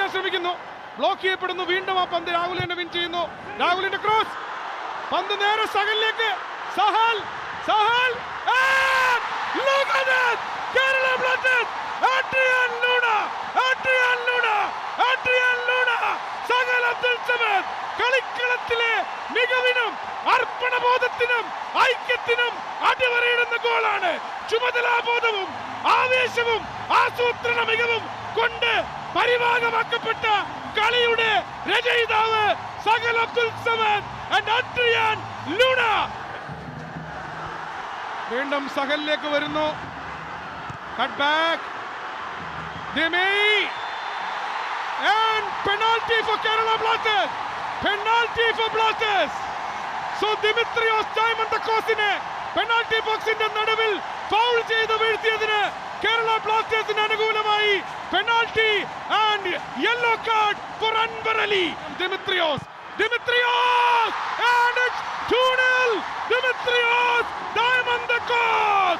പിടിക്കാൻ ശ്രമിക്കുന്നു, ബ്ലോക്ക് ചെയ്യപ്പെടുന്നു. വീണ്ടും ആ പന്ത് രാഹുൽ തന്നെ വിൻ ചെയ്യുന്നു. രാഹുലിന്റെ ക്രോസ്, പന്ത് നേരെ സഹലിലേക്ക്. Sahal Sahal look at it! Kerala Blasters! Adrian Luna! Adrian Luna! Adrian Luna! Sahal Abdul Samad കളിക്കളത്തിലെ മികവിനും അർപ്പണബോധത്തിനും ഐക്യത്തിനും അടിവരയിടുന്ന ഗോളാണ്. ചുമതലാബോധവും ആവേശവും ആസൂത്രണ മികവും കൊണ്ട് പരിഭാഗമാക്കപ്പെട്ട കളിയുടെ രചയിതാവ് Sahal Abdul Samad and Adrian Luna. വീണ്ടും സഹലിലേക്ക് വരുന്നു. Cut back, and penalty for Kerala Blasters. Penalty for Blasters. So Dimitrios Diamandakosine penalty ബോക്സിന്റെ നടുവിൽ ഫൗൾ ചെയ്ത് വീഴ്ത്തിയതിന് കേരള ബ്ലാസ്റ്റേഴ്സിന് അനുകൂലമായി penalty and yellow card for Anwar Ali. Dimitrios and it's 2-0. Dimitrios Diamandakos.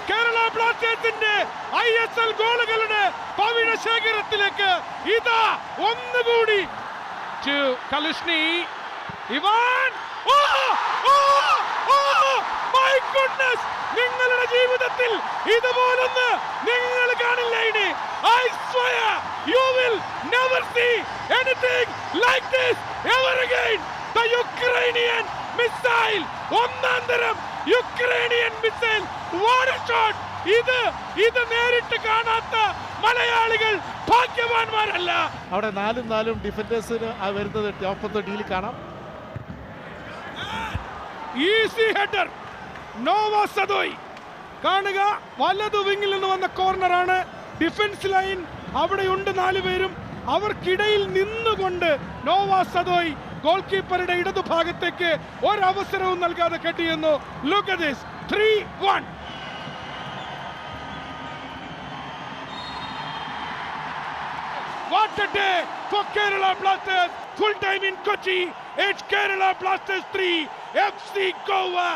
Kerala ബ്ലാസ്റ്റേഴ്സിന്റെ ISL ഗോളുകളുടെ പവിഴ ശേഖരത്തിലേക്ക് ഇതാ ഒന്നുകൂടി. കലുഷ്ണി, ഇവാൻ, മൈ ഗുഡ്നസ്, നിങ്ങളുടെ ജീവിതത്തിൽ ഇതുപോലൊന്ന് നിങ്ങൾ കാണില്ല ഇനി. I swear you will never see anything like this ever again. The Ukrainian missile, ഒന്നാം തരം Ukrainian missile, what a shot. ഇത് നേരിട്ട് കാണാത്ത മലയാളികൾ ഭാഗ്യവാന്മാരല്ല. അവിടെ നാലും ഡിഫൻഡേഴ്സിന് വരുന്നത് ടോപ്പ് ഓഫ് ദ ഡീൽ കാണാം. ഈസി ഹെഡർ, നോവ സദോയ് കാണുക. വലതു വിങ്ങിൽ നിന്ന് വന്ന കോർണറാണ്. ഡിഫൻസ് ലൈൻ അവിടെയുണ്ട്, 4 പേരും. അവർക്കിടയിൽ നിന്നുകൊണ്ട് നോവ സദോയ് ഗോൾ കീപ്പറുടെ ഇടതുഭാഗത്തേക്ക് ഒരവസരവും നൽകാതെ കെട്ടിയെന്നു. Look at this, 3-1. What a day for Kerala Blasters. Full time in Kochi. It's Kerala Blasters 3, FC Goa